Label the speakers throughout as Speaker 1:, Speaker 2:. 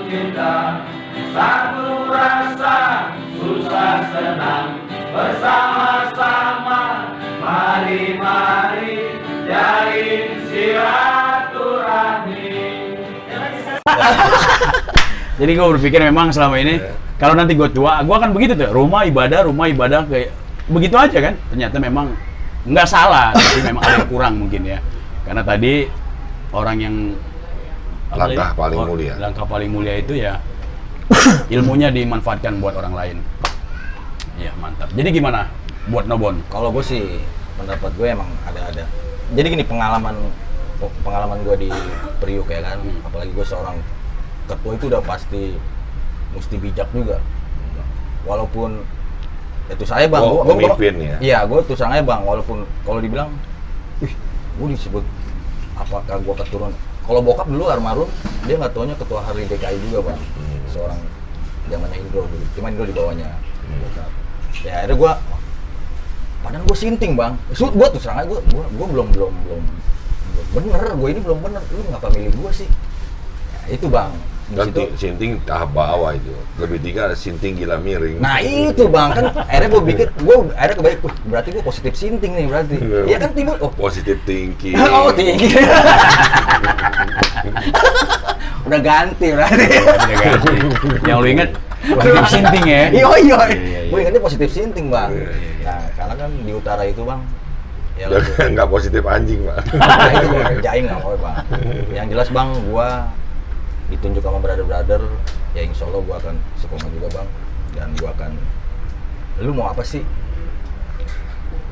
Speaker 1: kita, satu rasa susah senang bersama-sama. Mari jalin silaturahmi.
Speaker 2: Jadi gue berpikir memang selama ini kalau nanti gue tua, gue akan begitu tuh, rumah ibadah kayak begitu aja kan. Ternyata memang nggak salah, tapi memang ada yang kurang mungkin ya. Karena tadi orang yang
Speaker 3: langkah paling mulia
Speaker 2: itu ya ilmunya dimanfaatkan buat orang lain. Iya, mantap. Jadi gimana buat Nobon?
Speaker 4: Kalau gue sih pendapat gue emang ada. Jadi gini, pengalaman gue di Priuk ya kan, apalagi gue seorang ketua itu udah pasti mesti bijak juga. Walaupun itu saya bang,
Speaker 3: pemimpin ya.
Speaker 4: Iya, gue tuh saya bang, walaupun kalau dibilang, gue disebut apakah gue keturunan. Kalau bokap dulu almarhum, dia nggak taunya ketua hari DKI juga bang, seorang zamannya Indro dulu, cuma Indro di bawahnya bokap. Ya akhirnya gue, padahal gue sinting bang, gue tuh serang aja, gue belum bener, gue ini belum bener, lu ngapa milih gue sih? Ya, itu bang.
Speaker 3: Dan sinting tahap bawah itu, lebih tinggi ada sinting gila miring.
Speaker 4: Nah itu bang, kan akhirnya gue pikir, akhirnya kebaik, berarti gue positif sinting nih berarti. Iya kan timbul,
Speaker 3: positif tinggi.
Speaker 4: Oh tinggi. Udah ganti berarti.
Speaker 2: Yang lu inget positif sinting ya?
Speaker 4: Iya. Gue ingetnya positif sinting bang. Nah karena kan di utara itu bang, ya
Speaker 3: nggak positif anjing bang.
Speaker 4: Nah itu jaing nggak mau bang. Yang jelas bang, gue ditunjuk sama brother, ya insya Allah gue akan sekoma juga bang. Dan gue akan, lu mau apa sih?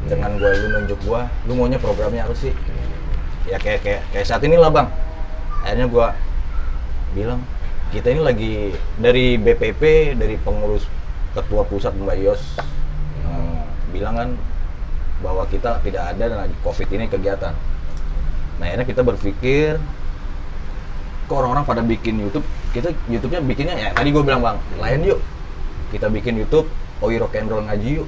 Speaker 4: Dengan lu nunjuk gue, lu maunya programnya apa sih? Ya kayak saat ini lah bang. Akhirnya gue bilang, kita ini lagi dari BPP, dari pengurus ketua pusat Mbak Yos, bilang kan bahwa kita tidak ada dan COVID ini kegiatan. Nah akhirnya kita berpikir, kok orang-orang pada bikin YouTube, kita YouTube-nya bikinnya ya tadi gue bilang bang, lain yuk kita bikin YouTube Oi Rock and Roll Ngaji yuk.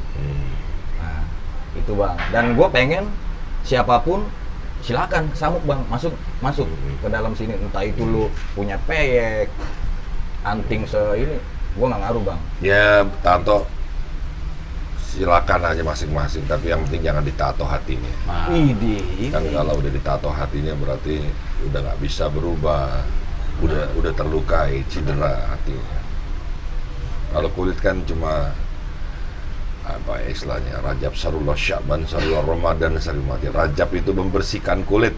Speaker 4: Nah itu bang, dan gue pengen siapapun silakan samuk bang, masuk ke dalam sini, entah itu lu punya peyek anting ini, gue nggak ngaruh bang.
Speaker 3: Ya tato silakan aja masing-masing, tapi yang penting jangan ditato hatinya. Kan kalau udah ditato hatinya berarti udah nggak bisa berubah, udah terlukai, cedera hatinya. Kalau kulit kan cuma apa istilahnya, Rajab Sarullah, Sya'ban Sarullah, Ramadan Sarullah. Rajab itu membersihkan kulit.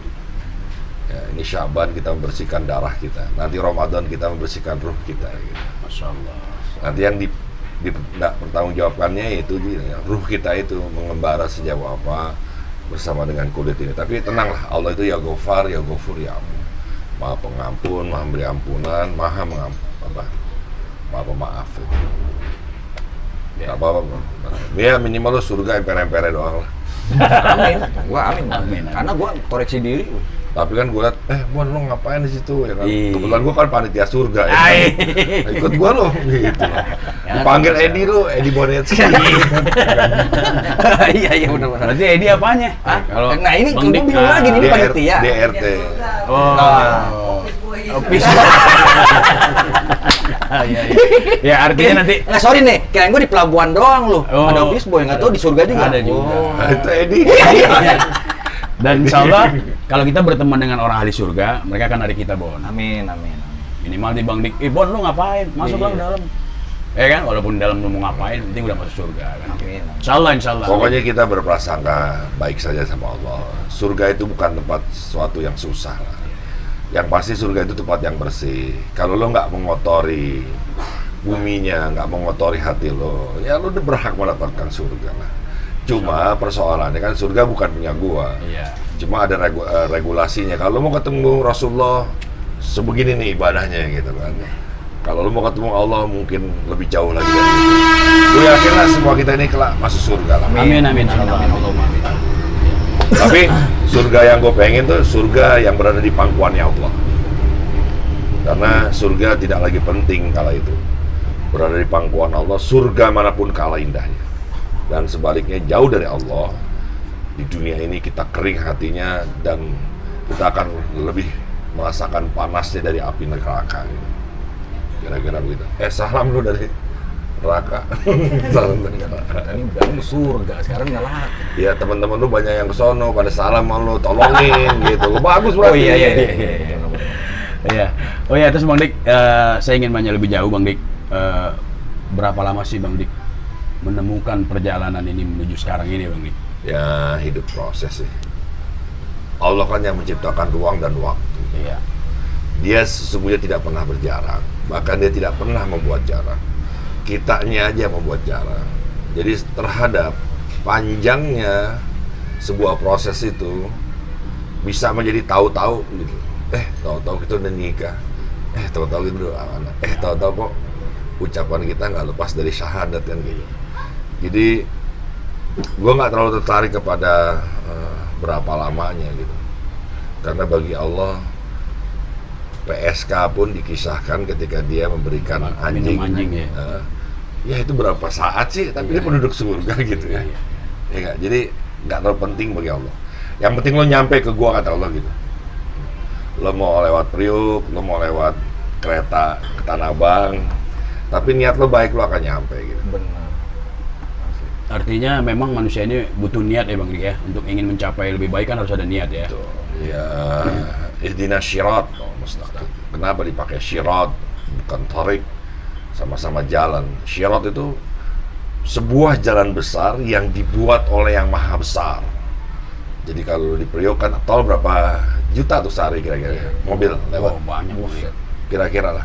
Speaker 3: Ya, ini Sya'ban kita membersihkan darah kita. Nanti Ramadan kita membersihkan ruh kita. Gitu.
Speaker 2: Masya Allah.
Speaker 3: Nanti yang pertanggungjawabkannya itu ruh kita itu mengembara sejauh apa bersama dengan kulit ini. Tapi tenanglah, Allah itu ya Ghafar, ya Ghafur, ya Ampun. Maha pengampun, maha memberi ampunan, maha pemaaf. Ya apa-apa. Ya minimal lo surga emper-empernya doang lah.
Speaker 4: Amin. Karena gua koreksi diri.
Speaker 3: Tapi kan gue liat, Bon lo ngapain di situ ya kan? Kebetulan gue kan panitia surga ya kan? Ikut gue lo gitu. Dipanggil Edi lo, Edi Bonetski.
Speaker 4: Iya benar-benar.
Speaker 2: Berarti Edi apanya?
Speaker 4: Kalau nah ini gue bingung lagi nih, ini panitia.
Speaker 3: DRT.
Speaker 2: Office. Ya artinya nanti.
Speaker 4: Nah sorry nih, kirain gue di pelabuhan doang lo. Ada office boy, nggak tahu di surga juga.
Speaker 2: Ada juga.
Speaker 3: Itu Edi.
Speaker 2: Dan insya Allah kalau kita berteman dengan orang ahli surga, mereka akan ada kita, Bon.
Speaker 4: Amin.
Speaker 2: Minimal di Bang Dik, Bon lu ngapain? Masuklah ke dalam. Ya kan, walaupun dalam lu mau ngapain, penting udah masuk surga kan.
Speaker 4: Amin.
Speaker 2: Insya Allah.
Speaker 3: Pokoknya kita berprasangka baik saja sama Allah. Surga itu bukan tempat sesuatu yang susah lah. Yang pasti surga itu tempat yang bersih. Kalau lo nggak mengotori buminya, nggak mengotori hati lo, ya lo udah berhak mendapatkan surga lah. Cuma persoalannya kan surga bukan punya gua.
Speaker 2: Iya.
Speaker 3: Cuma ada regulasinya. Kalau mau ketemu Rasulullah sebegini nih ibadahnya gitu kan. Kalau lu mau ketemu Allah mungkin lebih jauh lagi dari itu. Gue yakinlah semua kita ini kelak masuk surga lah.
Speaker 2: Amin.
Speaker 3: Tapi surga yang gue pengen tuh surga yang berada di pangkuannya Allah. Karena surga tidak lagi penting kala itu. Berada di pangkuan Allah, surga manapun kalah indahnya. Dan sebaliknya jauh dari Allah, di dunia ini kita kering hatinya dan kita akan lebih merasakan panasnya dari api neraka. kira-kira begitu. Salam lu dari neraka. Salam dari neraka.
Speaker 4: Tadi bilang lu surga, sekarang ngalah.
Speaker 3: Ya teman-teman lu banyak yang kesono pada salam sama lu, tolongin gitu. Bagus berarti.
Speaker 2: Oh iya. Iya. Oh iya, terus Bang Dik, saya ingin nanya lebih jauh Bang Dik. Berapa lama sih Bang Dik menemukan perjalanan ini menuju sekarang ini Bang Dik?
Speaker 3: Ya hidup proses sih. Allah kan yang menciptakan ruang dan waktu.
Speaker 2: Iya.
Speaker 3: Dia sesungguhnya tidak pernah berjarak, bahkan dia tidak pernah membuat jarak. Kitanya aja membuat jarak. Jadi terhadap panjangnya sebuah proses itu bisa menjadi tahu-tahu gitu. Tahu-tahu kita udah nikah. Tahu-tahu kita udah anak. Tahu-tahu kok ucapan kita nggak lepas dari syahadat kan gitu. Jadi gue nggak terlalu tertarik kepada berapa lamanya gitu. Karena bagi Allah PSK pun dikisahkan ketika dia memberikan anjing
Speaker 2: ya.
Speaker 3: Ya itu berapa saat sih, tapi dia penduduk surga gitu ya. Ya nggak, jadi nggak terlalu penting bagi Allah. Yang penting lo nyampe ke gua, kata Allah gitu. Lo mau lewat Priuk, lo mau lewat kereta ke Tanah Abang, tapi niat lo baik, lo akan nyampe gitu.
Speaker 4: Benar.
Speaker 2: Artinya memang manusia ini butuh niat ya Bang Dik ya, untuk ingin mencapai lebih baik kan harus ada niat ya.
Speaker 3: Tuh, ya ihdinas syirat mustaqim. Kenapa dipakai syirat bukan tarik? Sama-sama jalan. Syirat itu sebuah jalan besar yang dibuat oleh yang maha besar. Jadi kalau di Priok kan tol berapa juta tuh sehari kira-kira? Mobil lewat.
Speaker 2: Oh, banyak banget.
Speaker 3: Kira-kira lah.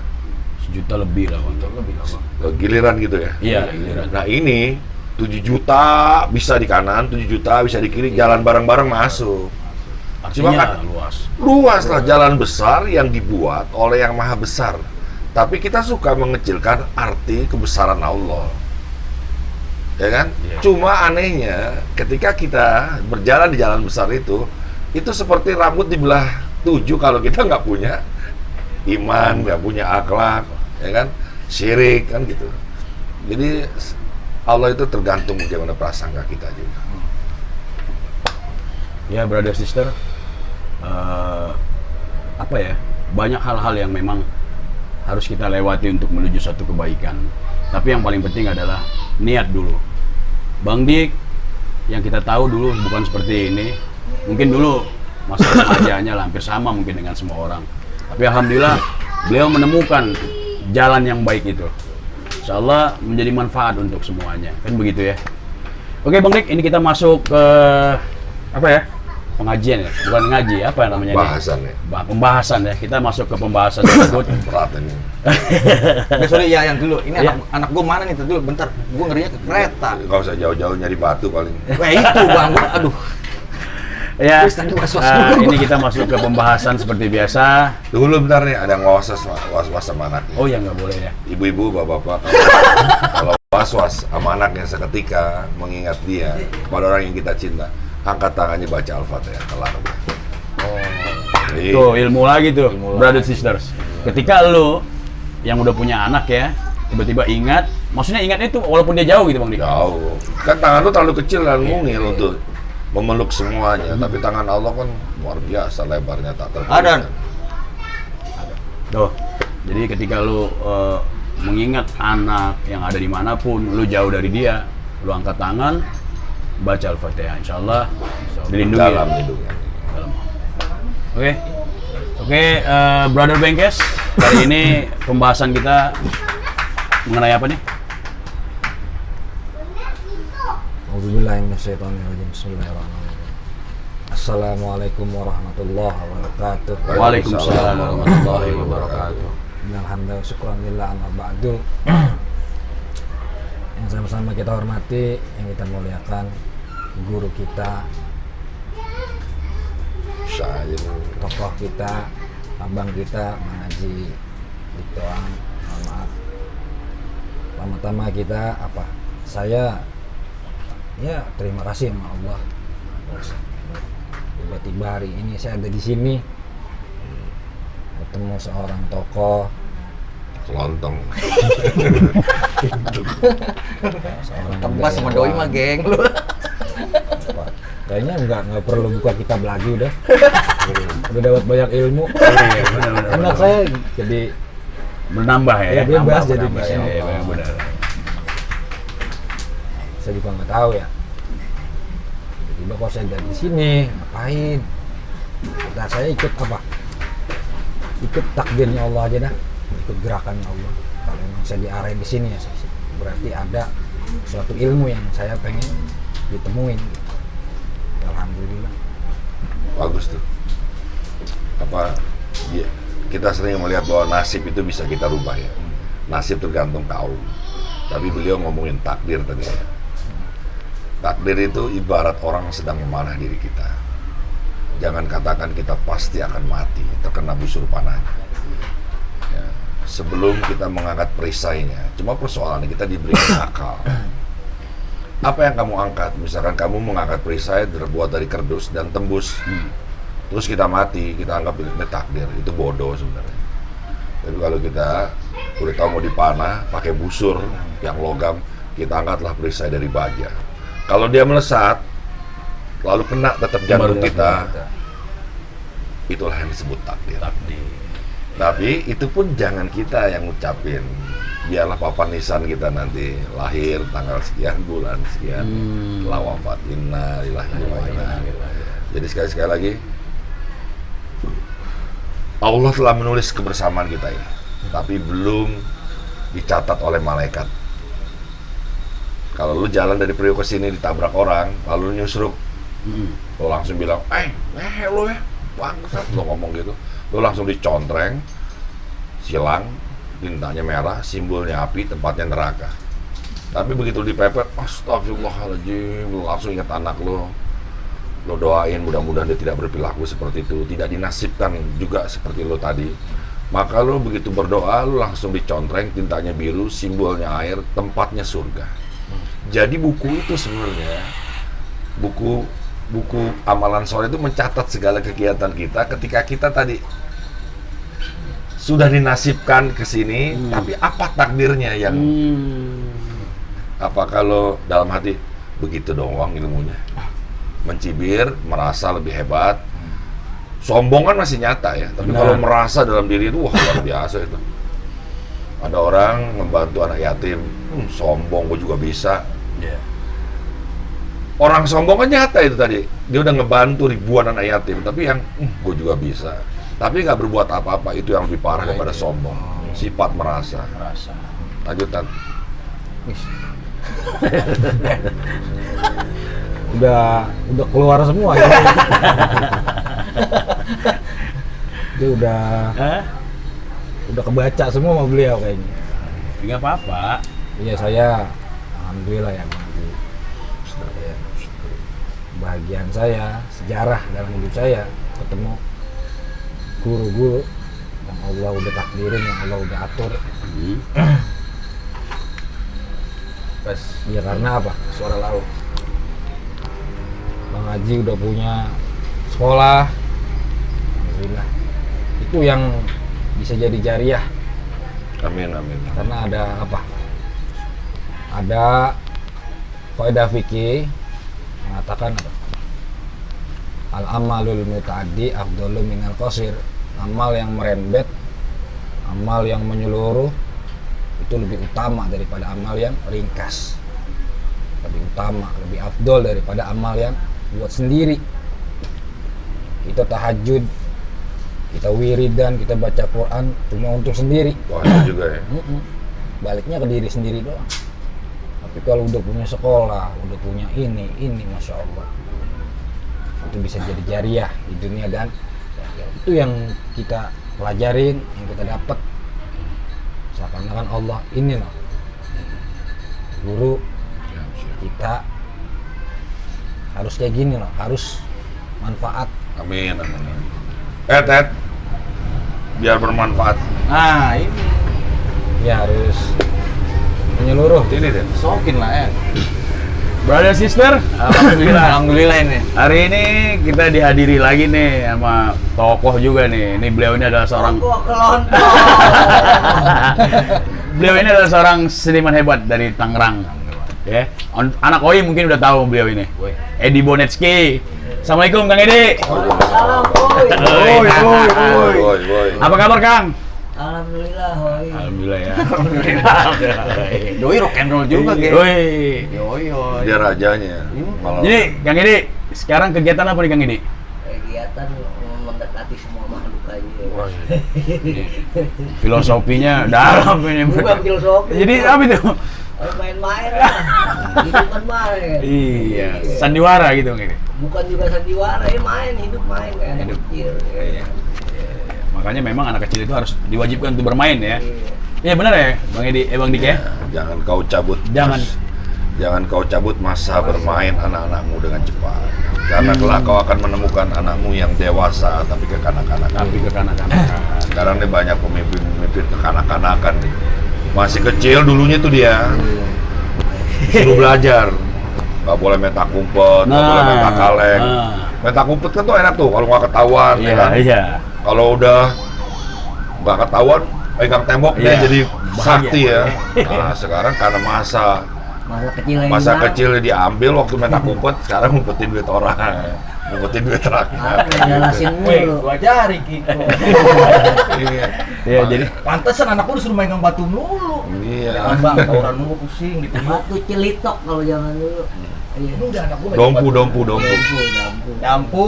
Speaker 2: 1 juta lebih lah Bang.
Speaker 3: Giliran gitu ya?
Speaker 2: Iya, giliran.
Speaker 3: Nah ini 7 juta bisa di kanan, 7 juta bisa di kiri, jalan bareng-bareng masuk. Cuma
Speaker 2: Artinya
Speaker 3: kan
Speaker 2: luas.
Speaker 3: luas lah, jalan besar yang dibuat oleh yang maha besar. Tapi kita suka mengecilkan arti kebesaran Allah, ya kan?
Speaker 2: Iya.
Speaker 3: Cuma anehnya ketika kita berjalan di jalan besar itu seperti rambut dibelah 7 kalau kita nggak punya iman, nggak punya akhlak, ya kan? Syirik kan gitu. Jadi Allah itu tergantung bagaimana prasangka kita juga.
Speaker 2: Ya brother sister, banyak hal-hal yang memang harus kita lewati untuk menuju satu kebaikan. Tapi yang paling penting adalah niat dulu. Bang Dik, yang kita tahu dulu bukan seperti ini. Mungkin dulu masa remajanya hampir sama mungkin dengan semua orang. Tapi alhamdulillah beliau menemukan jalan yang baik itu. Insya Allah menjadi manfaat untuk semuanya. Kan begitu ya. Oke Bang Dik, ini kita masuk ke pengajian ya, bukan ngaji, apa namanya ini?
Speaker 3: Bahasan ya.
Speaker 2: Pembahasan ya. Kita masuk ke pembahasan tersebut.
Speaker 3: Berat ini.
Speaker 4: Sorry ya, yang dulu. Ini anak gue mana nih? Dulu bentar. Gue ngerinya ke kereta.
Speaker 3: Gak usah jauh-jauh nyari batu paling.
Speaker 4: Itu Bang, aduh.
Speaker 2: Ya.
Speaker 4: Tadi was-was dulu.
Speaker 2: Ini kita masuk ke pembahasan seperti biasa.
Speaker 3: Dulu bentar nih, ada yang was-was sama anaknya.
Speaker 2: Oh ya nggak boleh ya.
Speaker 3: Ibu-ibu, bapak-bapak, kalau was-was sama anaknya seketika mengingat dia kepada orang yang kita cinta, angkat tangannya, baca Al-Fatihah, kelar.
Speaker 2: Tuh ilmu lagi tuh, brother sisters. Ketika lo yang udah punya anak ya, tiba-tiba ingat, maksudnya ingatnya itu walaupun dia jauh gitu Bang Dik.
Speaker 3: Jauh. Kan tangan lu terlalu kecil dan mungil untuk memeluk semuanya, tapi tangan Allah kan luar biasa lebarnya, tak terbayangkan. Tuh.
Speaker 2: Jadi ketika lu mengingat anak yang ada dimanapun, lu jauh dari dia, lu angkat tangan, baca Al-Fatihah, insya Allah dilindungi.
Speaker 3: Dalam lindungan.
Speaker 2: Oke, Brother Bengkes, kali ini pembahasan kita mengenai apa nih?
Speaker 4: Auzubillahiminasyaitonirrajim. Bismillahirrahmanirrahim. Assalamualaikum warahmatullahi wabarakatuh.
Speaker 2: Waalaikumsalam warahmatullahi wabarakatuh.
Speaker 4: Alhamdulillah, syukran lillah, amma ba'du. Yang sama-sama kita hormati, yang kita muliakan, guru kita, tokoh kita, abang kita, Bang Haji Diktoang. Mohon maaf. Pertama-tama kita saya terima kasih sama Allah. Tiba-tiba hari ini saya ada di sini, ketemu seorang tokoh
Speaker 3: Kelontong.
Speaker 4: Tebas sama doi mah geng lu. Kayaknya nggak perlu buka kitab lagi udah dapat banyak ilmu. Enak saya jadi
Speaker 2: Menambah ya.
Speaker 5: Ya, bebas
Speaker 2: Nambah,
Speaker 5: jadi
Speaker 2: menambah.
Speaker 5: bisa.
Speaker 2: Ya, benar.
Speaker 5: Saya juga nggak tahu ya. Tiba-tiba kok saya dari sini, ngapain? Kata saya ikut apa? Ikut takdirnya Allah aja dah, ikut gerakannya Allah. Kalau memang saya diarahin di sini ya, berarti ada suatu ilmu yang saya pengen ditemuin. Alhamdulillah.
Speaker 3: Bagus tuh. Kita sering melihat bahwa nasib itu bisa kita rubah ya. Nasib tergantung kaum. Tapi beliau ngomongin takdir tadi ya. Takdir itu ibarat orang sedang memanah diri kita. Jangan katakan kita pasti akan mati, terkena busur panahnya. Ya, sebelum kita mengangkat perisainya, cuma persoalannya kita diberikan akal. Apa yang kamu angkat? Misalkan kamu mengangkat perisai terbuat dari kerdus dan tembus, terus kita mati, kita anggap itu takdir, itu bodoh sebenarnya. Tapi kalau kita udah tahu mau dipanah, pakai busur yang logam, kita angkatlah perisai dari baja. Kalau dia melesat, lalu kena tetap jantung kita, itulah yang disebut takdir. Tapi itu pun jangan kita yang ngucapin. Biarlah papan nisan kita nanti lahir tanggal sekian, bulan sekian, telah wafat, inna lillahi wa inna ilaihi raji'un. Jadi sekali lagi, Allah telah menulis kebersamaan kita ini, tapi belum dicatat oleh malaikat. Kalau lu jalan dari Priok ke sini ditabrak orang, lalu lu nyusruk, lo langsung bilang, lo ya, bangsat, lo ngomong gitu. Lo langsung dicontreng, silang, tintanya merah, simbolnya api, tempatnya neraka. Tapi begitu dipepet, astagfirullahaladzim, lo langsung ingat anak lo. Lo doain mudah-mudahan dia tidak berperilaku seperti itu, tidak dinasibkan juga seperti lo tadi. Maka lo begitu berdoa, lo langsung dicontreng, tintanya biru, simbolnya air, tempatnya surga. Jadi buku itu sebenarnya, buku amalan soleh itu mencatat segala kegiatan kita ketika kita tadi sudah dinasibkan ke sini, tapi apa takdirnya yang apa kalau dalam hati begitu doang ilmunya, mencibir, merasa lebih hebat, sombong kan masih nyata ya, tapi kalau merasa dalam diri itu wah luar biasa itu. Ada orang membantu anak yatim, sombong gue juga bisa. Orang sombong kan nyata itu tadi, dia udah ngebantu ribuan anak yatim, tapi yang gue juga bisa, tapi nggak berbuat apa-apa, itu yang lebih parah daripada sombong. Sifat merasa. Lanjutan.
Speaker 5: udah keluar semua ya. Dia udah kebaca semua sama beliau kayaknya.
Speaker 2: Nggak apa-apa.
Speaker 5: Iya, saya alhamdulillah ya, bahagian saya, sejarah dalam hidup saya ketemu guru-guru yang Allah udah takdirin, yang Allah udah atur. Pas ya karena apa? Suara laut. Bang Haji udah punya sekolah, alhamdulillah. Itu yang bisa jadi jariah.
Speaker 3: Amin.
Speaker 5: Karena ada apa? Ada kaidah fikih mengatakan apa? Al-amalul muta'addi afdalu minal qasir. Amal yang merembet, amal yang menyeluruh itu lebih utama daripada amal yang ringkas. Lebih utama, lebih afdol daripada amal yang buat sendiri. Kita tahajud, kita wiridan, kita baca Quran cuma untuk sendiri.
Speaker 3: Wah, itu juga ya.
Speaker 5: Baliknya ke diri sendiri doang. Tapi kalau udah punya sekolah, udah punya ini Masya Allah, itu bisa jadi jariah di dunia dan itu yang kita pelajarin, yang kita dapat. Seakan-akan Allah ini loh, guru kita harus kayak gini loh, harus manfaat.
Speaker 3: Amin. Ted, biar bermanfaat.
Speaker 2: Nah, ini.
Speaker 5: Ya harus menyeluruh.
Speaker 3: Ini deh.
Speaker 4: Sokin lah ya.
Speaker 2: Brother sister,
Speaker 4: Alhamdulillah ini.
Speaker 2: hari ini kita dihadiri lagi nih sama tokoh juga nih. Ini beliau ini adalah seorang beliau ini adalah seorang seniman hebat dari Tangerang. Ya, anak Oi mungkin udah tahu beliau ini. Edi Bonetski. Assalamualaikum Kang Edi.
Speaker 3: Woi.
Speaker 2: Apa kabar Kang?
Speaker 6: Alhamdulillah, hoi.
Speaker 2: Alhamdulillah ya.
Speaker 4: Doi rock and roll juga, Ge.
Speaker 2: Woi.
Speaker 4: Yoi.
Speaker 3: Dia rajanya. Malah
Speaker 2: Jadi, Kang Edi, sekarang kegiatan apa nih Kang Edi?
Speaker 6: Kegiatan mendekati semua makhluk aja.
Speaker 3: wah,
Speaker 2: Filosofinya dalam ini.
Speaker 6: Bukan filosofi.
Speaker 2: Jadi apa itu?
Speaker 6: Main-main lah. Hidup kan main.
Speaker 2: Iya, sandiwara gitu Kang Edi.
Speaker 6: Bukan juga sandiwara, ya main, hidup main kayak anak
Speaker 2: Hidup.
Speaker 6: kecil.
Speaker 2: Iya. Makanya memang anak kecil itu harus diwajibkan untuk bermain ya.
Speaker 6: Iya.
Speaker 2: Iya benar ya, Bang Edi, Bang Dik ya.
Speaker 3: jangan kau cabut. Jangan kau cabut masa bermain anak-anakmu dengan cepat. Karena kelak kau akan menemukan anakmu yang dewasa tapi kekanak-kanakan.
Speaker 2: Tapi kekanak-kanakan.
Speaker 3: Sekarang nih banyak pemimpin kekanak-kanakan nih. Masih kecil dulunya tuh dia suruh belajar. Gak boleh metak umpet, gak boleh metak kaleng. Metak umpet kan tuh enak tuh kalau nggak ketahuan, ya kan?
Speaker 2: Iya.
Speaker 3: Kalau udah nggak ketahuan, pegang tembok dia
Speaker 2: Iya.
Speaker 3: jadi
Speaker 2: Bahagia.
Speaker 3: sakti ya. Nah sekarang karena masa kecil diambil waktu metak umpet, sekarang ngumpetin duit orang, ngumpetin duit rakyat.
Speaker 6: Jelasin
Speaker 4: Weh,
Speaker 6: mulu.
Speaker 4: gua ajari Kiko.
Speaker 3: Iya.
Speaker 2: Iya, jadi
Speaker 4: Pantesan anak gua disuruh megang batu mulu.
Speaker 3: Iya.
Speaker 4: Jangan bang, tawuran mulu pusing gitu.
Speaker 6: Batu celitok kalau zaman dulu. Iya.
Speaker 4: Udah anak gua megang
Speaker 3: Dompu.
Speaker 4: Dampu.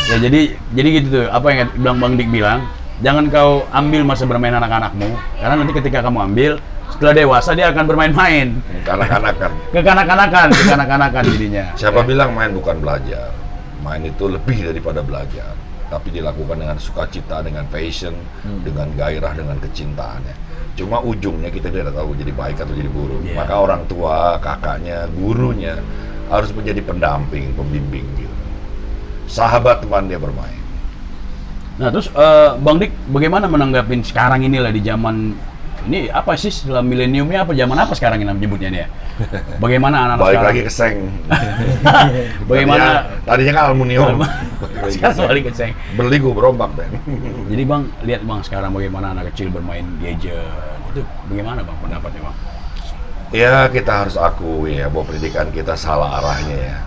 Speaker 2: ya jadi gitu tuh. Apa yang bilang Bang Dik bilang, jangan kau ambil masa bermain anak-anakmu, karena nanti ketika kamu ambil, setelah dewasa dia akan bermain-main.
Speaker 3: Kanak-kanakan.
Speaker 2: Kekanak-kanakan jadinya.
Speaker 3: Siapa bilang main bukan belajar? Main itu lebih daripada belajar, tapi dilakukan dengan sukacita, dengan passion, dengan gairah, dengan kecintaannya. Cuma ujungnya kita tidak tahu jadi baik atau jadi buruk.
Speaker 2: Iya.
Speaker 3: Maka orang tua, kakaknya, gurunya harus menjadi pendamping, pembimbing gitu. Sahabat teman dia bermain.
Speaker 2: Nah terus Bang Dik bagaimana menanggapin sekarang inilah di zaman ini apa sih setelah mileniumnya apa zaman apa sekarang ini menyebutnya nih ya? Bagaimana anak-anak
Speaker 3: Balik
Speaker 2: sekarang?
Speaker 3: lagi ke seng.
Speaker 2: Bagaimana
Speaker 3: Tadinya kan aluminium.
Speaker 2: sekarang balik ke seng.
Speaker 3: Beli gue berombak Ben.
Speaker 2: Jadi Bang lihat Bang sekarang bagaimana anak kecil bermain gadget itu bagaimana Bang pendapatnya Bang?
Speaker 3: Ya kita harus akui ya bahwa pendidikan kita salah arahnya ya.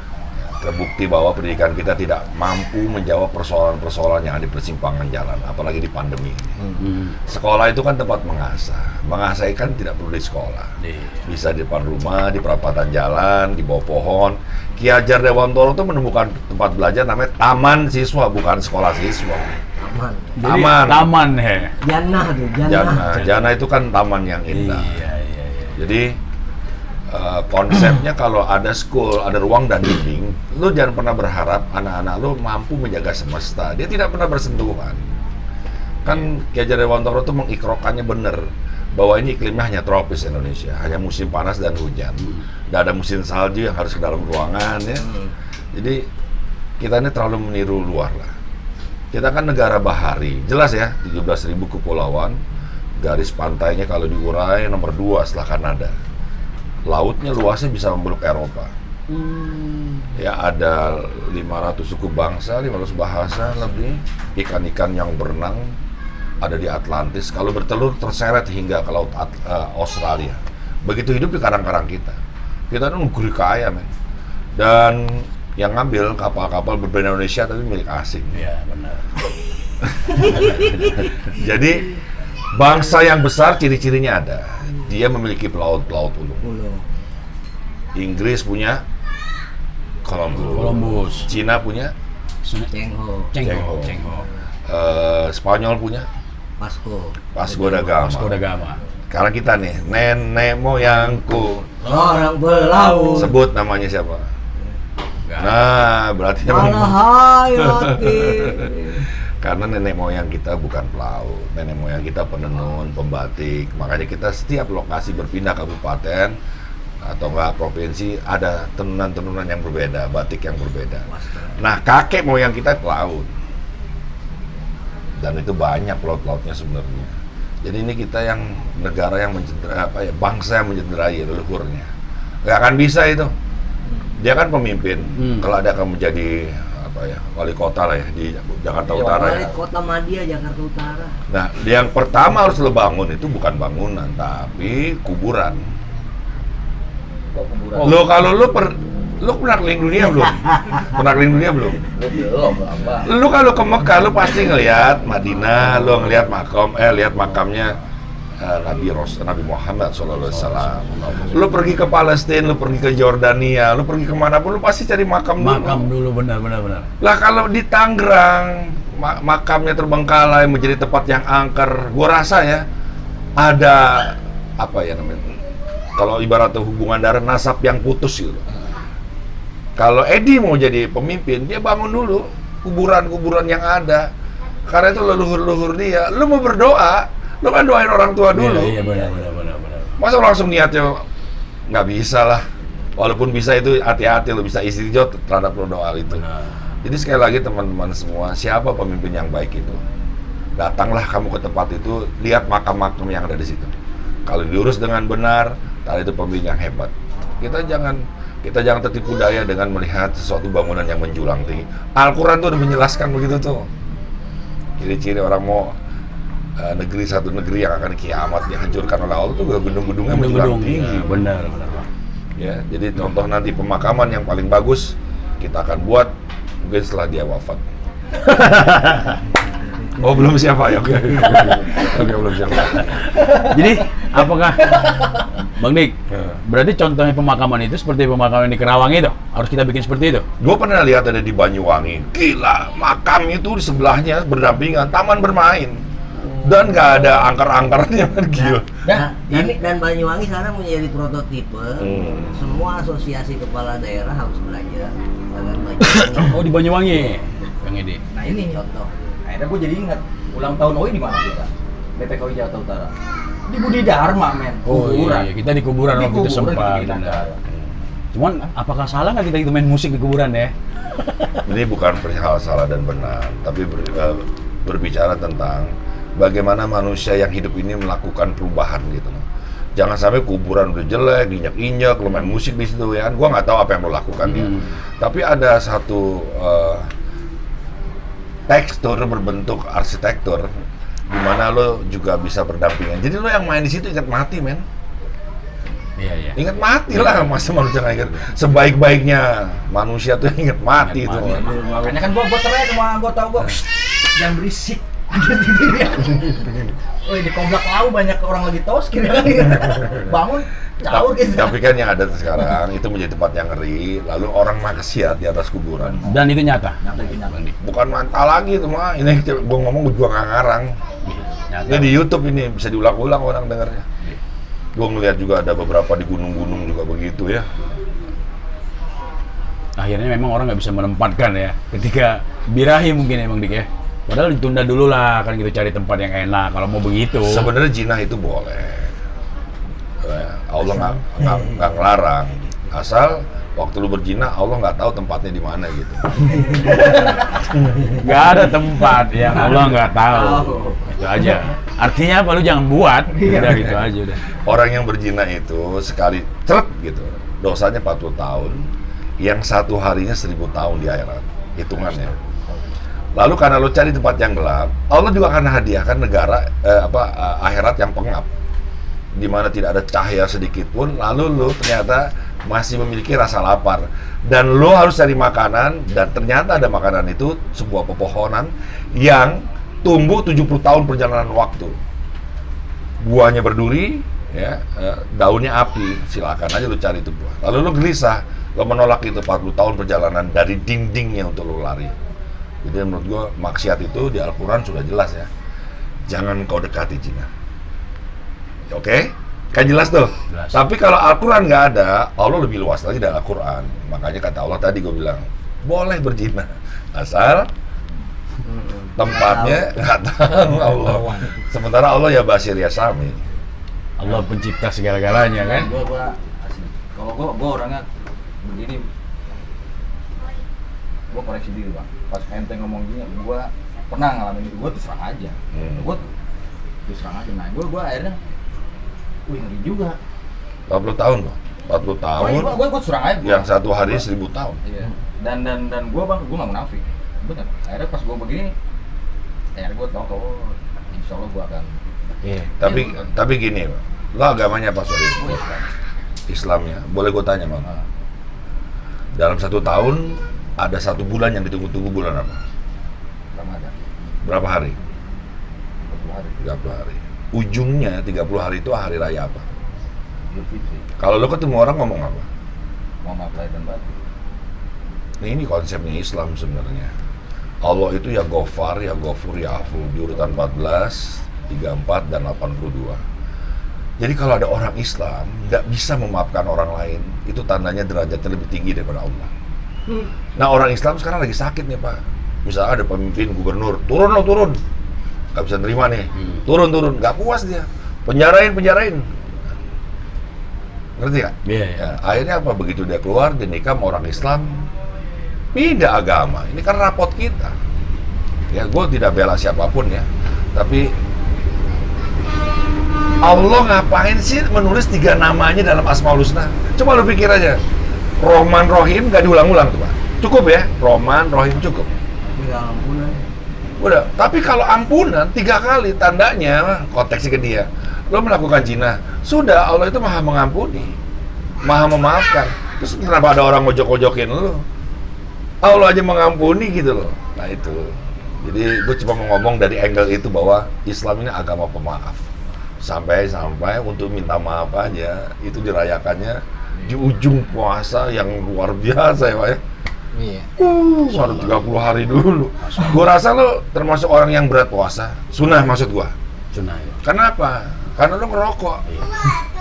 Speaker 3: Terbukti bahwa pendidikan kita tidak mampu menjawab persoalan-persoalan yang ada di persimpangan jalan, apalagi di pandemi ini. Sekolah itu kan tempat mengasah. Mengasah kan tidak perlu di sekolah. Bisa di depan rumah, di perapatan jalan, di bawah pohon. Ki Hajar Dewantoro itu menemukan tempat belajar namanya taman siswa, bukan sekolah siswa.
Speaker 6: Aman.
Speaker 2: Jadi,
Speaker 3: Taman.
Speaker 2: taman he.
Speaker 6: Jannah tuh, jannah.
Speaker 3: Jana itu kan taman yang indah.
Speaker 2: Iya.
Speaker 3: Jadi konsepnya kalau ada school, ada ruang dan dinding, lu jangan pernah berharap anak-anak lu mampu menjaga semesta. Dia tidak pernah bersentuhan. Kan Ki Hajar Dewantoro itu mengikrokannya benar bahwa ini iklimnya hanya tropis Indonesia, hanya musim panas dan hujan. Dan ada musim salju yang harus ke dalam ruangan ya. Jadi kita ini terlalu meniru luar lah. Kita kan negara bahari, jelas ya, 17.000 kepulauan, garis pantainya kalau diurai nomor 2 setelah Kanada. Lautnya luasnya bisa membeluk Eropa. Ya ada 500 suku bangsa, 500 bahasa lebih, ikan-ikan yang berenang ada di Atlantis. Kalau bertelur terseret hingga ke laut Australia. Begitu hidup di karang-karang kita. Kita tuh negeri kaya men. Dan yang ngambil kapal-kapal berbeda Indonesia tapi milik asing.
Speaker 2: Iya benar.
Speaker 3: Jadi bangsa yang besar ciri-cirinya ada. Dia memiliki pelaut-pelaut ulung. Inggris punya Columbus. Cina punya
Speaker 6: Cengho.
Speaker 3: Spanyol punya
Speaker 6: Vasco
Speaker 3: da Gama.
Speaker 2: Vasco da Gama.
Speaker 3: Sekarang kita nih, nenek moyangku.
Speaker 6: orang berlaut
Speaker 3: Sebut namanya siapa?
Speaker 2: Nggak.
Speaker 3: Nah, berarti
Speaker 6: malah hayati.
Speaker 3: karena nenek moyang kita bukan pelaut, nenek moyang kita penenun, pembatik. Makanya kita setiap lokasi berpindah kabupaten atau enggak provinsi ada tenunan-tenunan yang berbeda, batik yang berbeda. Nah, kakek moyang kita pelaut. Dan itu banyak pelaut-pelautnya sebenarnya. Jadi ini kita yang negara yang bangsa yang mencederai leluhurnya. Nggak akan bisa itu. Dia kan pemimpin. Kalau ada akan menjadi wali kota lah ya di Jakarta Utara
Speaker 6: Wali
Speaker 3: ya.
Speaker 6: Kota Madia, Jakarta Utara.
Speaker 3: Nah, yang pertama harus lo bangun itu bukan bangunan, tapi kuburan.
Speaker 6: Kuburan.
Speaker 3: Lo kalau lo Lu pernah keliling dunia belum? Pernah keliling dunia belum?
Speaker 4: Belum, Bang.
Speaker 3: Lu kalau ke Mekah, lu pasti ngelihat Madinah, lu ngelihat lihat makamnya Nabi Muhammad SAW. Lu pergi ke Palestina, lu pergi ke Jordania, lu pergi kemanapun, lu pasti cari makam dulu.
Speaker 2: Makam dulu, benar.
Speaker 3: Lah kalau di Tangerang, makamnya terbengkalai menjadi tempat yang angker, gua rasa ya ada apa ya namanya? Kalau ibaratnya hubungan darah nasab yang putus gitu. Kalau Edi mau jadi pemimpin, dia bangun dulu kuburan-kuburan yang ada. Karena itu leluhur-leluhur dia. Lu mau berdoa, lu kan doain orang tua dulu.
Speaker 2: Iya, benar.
Speaker 3: Masa langsung niatnya nggak bisa lah. Walaupun bisa itu hati-hati, lu bisa istijot terhadap doa itu.
Speaker 2: Benar.
Speaker 3: Jadi sekali lagi teman-teman semua, siapa pemimpin yang baik itu? Datanglah kamu ke tempat itu, lihat makam-makam yang ada di situ. Kalau diurus dengan benar, tadi itu pemimpin yang hebat. Kita jangan tertipu daya dengan melihat sesuatu bangunan yang menjulang tinggi. Al-Quran tuh udah menjelaskan begitu tuh. Ciri-ciri orang mau satu negeri yang akan kiamat dihancurkan oleh Allah tuh gedung-gedungnya menjulang tinggi.
Speaker 2: Benar.
Speaker 3: Ya, jadi contoh nanti pemakaman yang paling bagus kita akan buat mungkin setelah dia wafat. Oh, belum siapa ya? Oke, belum siapa.
Speaker 2: Jadi, apakah Bang Dik, berarti contohnya pemakaman itu seperti pemakaman di Kerawang itu? Harus kita bikin seperti itu?
Speaker 3: Gue pernah lihat ada di Banyuwangi. Gila, makam itu di sebelahnya berdampingan, taman bermain. Dan nggak ada angker-angkernya, kan gila.
Speaker 6: Dan Banyuwangi sekarang menjadi prototipe. Semua asosiasi kepala daerah harus belajar dengan Banyuwangi.
Speaker 2: Oh, di Banyuwangi, Bang Edi.
Speaker 4: Nah ini
Speaker 6: Contoh.
Speaker 4: akhirnya gue jadi ingat ulang tahun OI di mana kita? BPKOI Jakarta Utara. Di Budi Dharma, men.
Speaker 2: Oh iya, kita di kuburan waktu itu sempat.
Speaker 4: kita
Speaker 2: Benar. Cuman apakah salah nggak kita itu main musik di kuburan ya?
Speaker 3: Ini bukan perihal salah dan benar, tapi berbicara tentang bagaimana manusia yang hidup ini melakukan perubahan gitu loh. Jangan sampai kuburan udah jelek, diinjak-injak, lo main musik di situ ya. Gua nggak tahu apa yang lo lakukan ya. Tapi ada satu tekstur berbentuk arsitektur di mana lo juga bisa berdampingan. Jadi lo yang main di situ ingat mati, men.
Speaker 2: Iya.
Speaker 3: Ingat mati lah, masa manusia nggak ingat. Sebaik-baiknya manusia tuh ingat mati itu.
Speaker 4: Makanya kan gua teriak sama anggota gua, jangan berisik. Woi, di komplek lau banyak orang lagi tos kira bangun caur gitu.
Speaker 3: Tapi kan yang ada sekarang itu menjadi tempat yang ngeri, lalu orang maksiat di atas kuburan.
Speaker 2: Dan itu nyata.
Speaker 4: Nyata.
Speaker 3: Bukan mantap lagi itu mah. Ini gua ngomong gua nggak ngarang.
Speaker 2: Nyata.
Speaker 3: Ini di YouTube ini bisa diulang-ulang orang dengarnya. Gua ngeliat juga ada beberapa di gunung-gunung juga begitu ya.
Speaker 2: Akhirnya memang orang nggak bisa menempatkan ya. Ketika birahi mungkin ya Bang Dik ya. Padahal ditunda dulu lah, kan gitu cari tempat yang enak kalau mau begitu.
Speaker 3: Sebenarnya jinah itu boleh. Allah nggak ngelarang. Asal waktu lu berjinah, Allah nggak tahu tempatnya di mana gitu.
Speaker 2: Nggak ada tempat yang Allah nggak tahu. Itu aja. Artinya apa? Lu jangan buat. Udah gitu aja udah.
Speaker 3: Orang yang berjinah itu sekali ceret gitu, dosanya 40 tahun. Yang satu harinya 1000 tahun di akhirat. Hitungannya. Lalu karena lo cari tempat yang gelap, Allah juga akan hadiahkan negara akhirat yang pengap, di mana tidak ada cahaya sedikit pun. Lalu lo ternyata masih memiliki rasa lapar dan lo harus cari makanan, dan ternyata ada makanan itu sebuah pepohonan yang tumbuh 70 tahun perjalanan waktu. Buahnya berduri, ya, daunnya api. Silakan aja lo cari itu buah. Lalu lo gelisah, lo menolak itu 40 tahun perjalanan dari dindingnya untuk lo lari. Jadi menurut gue maksiat itu di Al-Quran sudah jelas ya. Jangan kau dekati jinah. Oke? Kan jelas tuh.
Speaker 2: Jelas.
Speaker 3: Tapi kalau Al-Quran nggak ada, Allah lebih luas lagi dari Al-Quran. Makanya kata Allah tadi gue bilang, boleh berjinah. Asal tempatnya nggak tahu Allah. Sementara Allah ya basir ya sami.
Speaker 2: Allah pencipta segala-galanya kan.
Speaker 4: Gua asli. Kalau gua orangnya begini, gua koreksi diri bang. Pas ente ngomong gini, gua pernah ngalamin itu, gua tuh serang aja. Gua tuh serang aja. Nah, gua akhirnya, wih ngeri juga.
Speaker 3: 40 tahun loh. 40 tahun.
Speaker 4: Gua serang aja.
Speaker 3: Yang satu hari 1000 tahun.
Speaker 4: Iya. Dan gua bang, gua nggak munafik. Bener. Akhirnya pas gua begini, akhirnya gua tahu, insya Allah gua akan.
Speaker 2: Iya.
Speaker 3: Tapi gini, lo agamanya apa sorry?
Speaker 4: Gua Islam.
Speaker 3: Islamnya. Boleh gue tanya bang? Dalam 1 tahun ada 1 bulan yang ditunggu-tunggu, bulan apa?
Speaker 5: Ramadan.
Speaker 3: Berapa hari?
Speaker 5: 20 hari.
Speaker 3: 30 hari. Ujungnya 30 hari itu hari raya apa?
Speaker 5: Idul Fitri.
Speaker 3: Kalau lo ketemu orang ngomong apa?
Speaker 5: Mohon maaf lahir dan batin.
Speaker 3: Nah, ini konsepnya Islam sebenarnya. Allah itu ya Ghafar, ya Ghafur, ya Afu di urutan 14, 34 dan 82. Jadi kalau ada orang Islam nggak bisa memaafkan orang lain, itu tandanya derajatnya lebih tinggi daripada Allah. Nah, orang Islam sekarang lagi sakit nih Pak. Misalnya ada pemimpin gubernur, turun lo turun, nggak bisa nerima nih, turun, nggak puas dia, penjarain. Ngerti nggak?
Speaker 2: Iya.
Speaker 3: Ya, akhirnya apa? Begitu dia keluar, dia nikah sama orang Islam, pindah agama. Ini kan rapot kita. Ya, gue tidak bela siapapun ya, tapi Allah ngapain sih menulis 3 namanya dalam Asmaul Husna? Coba lu pikir aja. Rohman, Rohim gak diulang-ulang tuh Pak. Cukup ya, Rohman, Rohim cukup.
Speaker 6: Tinggal ampunan.
Speaker 3: Udah, tapi kalau ampunan 3 kali tandanya konteksnya ke dia. Lo melakukan zina, sudah Allah itu maha mengampuni, maha memaafkan. Terus kenapa ada orang ngojok-ngojokin lo? Allah aja mengampuni gitu loh. Nah itu. Jadi gue cuma mau ngomong dari angle itu bahwa Islam ini agama pemaaf. Sampai untuk minta maaf aja itu dirayakannya di ujung puasa yang luar biasa ya Pak ya.
Speaker 5: Iya.
Speaker 3: Baru 30 hari dulu. Gue rasa lo termasuk orang yang berat puasa. Sunnah maksud gue.
Speaker 2: Sunnah ya.
Speaker 3: Kenapa? Karena lo ngerokok.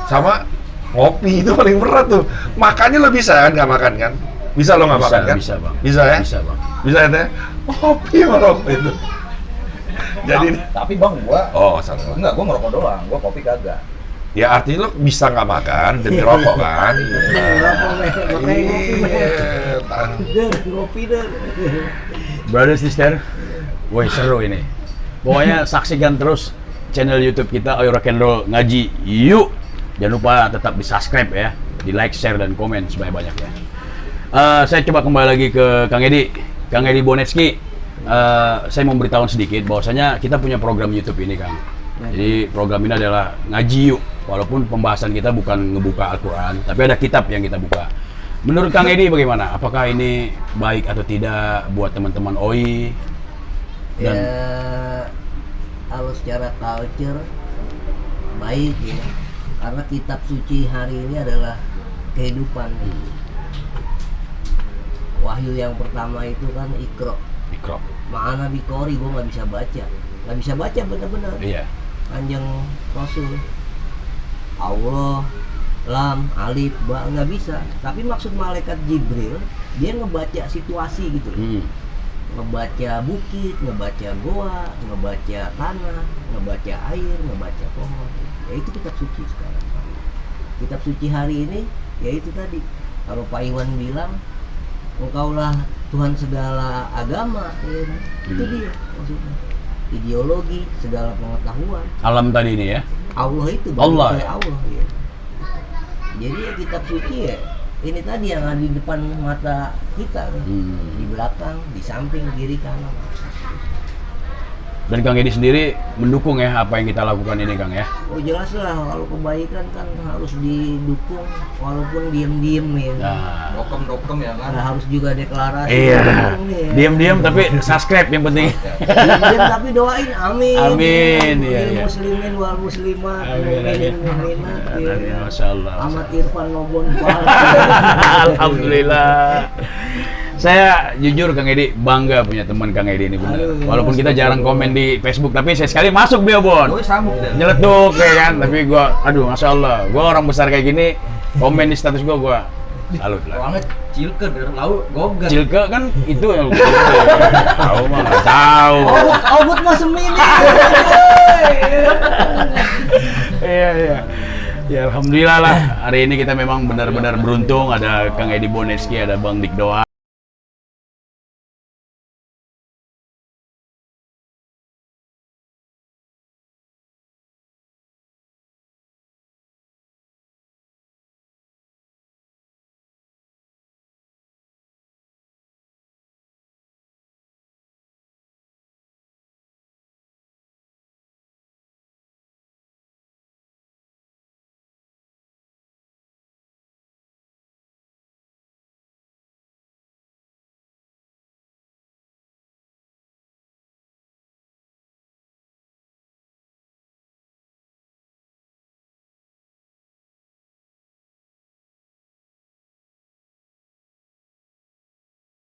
Speaker 3: Sama ngopi itu paling berat tuh. Makannya lo bisa kan nggak makan kan? Bisa lo nggak makan kan?
Speaker 2: Bisa Bang.
Speaker 3: Bisa ya?
Speaker 2: Bisa Bang.
Speaker 3: Bisa ya? Ngopi sama rokok itu. Jadi
Speaker 4: Tapi bang, gua
Speaker 3: salah.
Speaker 4: enggak, gua ngerokok doang, gua kopi kagak.
Speaker 3: Ya artinya lo bisa nggak makan demi rokok kan?
Speaker 6: Rokok, makanya ngopi deh.
Speaker 2: Brother sister, woi seru ini. Pokoknya saksikan terus channel YouTube kita Ayo Rock and Roll Ngaji Yuk. Jangan lupa tetap di subscribe ya, di like, share dan komen sebanyak ya. Saya coba kembali lagi ke Kang Edi Bonetski. Saya mau beritahu sedikit bahwasanya kita punya program YouTube ini Kang. Jadi program ini adalah Ngaji Yuk. Walaupun pembahasan kita bukan ngebuka Al-Quran, tapi ada kitab yang kita buka. Menurut Kang Edi bagaimana? Apakah ini baik atau tidak buat teman-teman OI? Dan
Speaker 6: Ya, kalau secara culture baik ya, karena kitab suci hari ini adalah kehidupan. Wahyu yang pertama itu kan Iqra. Ma'ana bikori, gue nggak bisa baca benar-benar.
Speaker 2: Iya.
Speaker 6: Kanjeng Rasul, Allah, Lam, Alif, Ba, nggak bisa. Tapi maksud malaikat Jibril, dia ngebaca situasi gitu loh. Ngebaca bukit, ngebaca goa, ngebaca tanah, ngebaca air, ngebaca pohon. Ya itu kitab suci sekarang. Kitab suci hari ini, ya itu tadi. Kalau Pak Iwan bilang, engkaulah Tuhan segala agama, ya. Itu dia maksudnya. Ideologi, segala pengetahuan.
Speaker 2: Alam tadi ini ya.
Speaker 6: Allah itu
Speaker 2: Allah.
Speaker 6: Allah ya. Jadi ya kitab suci ya ini tadi yang ada di depan mata kita kan. Di belakang, di samping, kiri, kanan.
Speaker 2: Dan Kang Edi sendiri mendukung ya apa yang kita lakukan ini Kang ya.
Speaker 6: Oh jelas lah, kalau kebaikan kan harus didukung walaupun diem-diem ya.
Speaker 2: Nah,
Speaker 4: Dokem ya kan.
Speaker 6: Nah, harus juga deklarasi.
Speaker 2: iya.
Speaker 6: Ya.
Speaker 2: Diam-diam tapi subscribe yang penting.
Speaker 6: Diem tapi doain amin.
Speaker 2: Amin, iya,
Speaker 6: Lil
Speaker 2: iya.
Speaker 6: muslimin wal muslimat,
Speaker 2: Amin,
Speaker 6: mu'minin
Speaker 2: amin.
Speaker 6: mu'minat.
Speaker 2: Amin,
Speaker 6: Ya.
Speaker 2: Masya Allah.
Speaker 6: Ahmad Irfan Nobon Fal.
Speaker 2: Alhamdulillah. Saya jujur Kang Edi bangga punya teman Kang Edi ini benar.
Speaker 6: Aduh,
Speaker 2: Walaupun kita jarang komen di Facebook, tapi saya sekali masuk dia Bon.
Speaker 4: Gue sambung deh.
Speaker 2: Nyeletuk kayak kan, tapi gua aduh Masya Allah, gua orang besar kayak gini komen di status gua salut lah.
Speaker 4: Soalnya Cilke dari laut gogas.
Speaker 2: Cilke kan itu yang tahu mah nggak tahu.
Speaker 6: Obut mah semini.
Speaker 2: Iya. Ya alhamdulillah lah hari ini kita memang benar-benar beruntung ada Kang Edi Bonetski, ada Bang Dik Doa.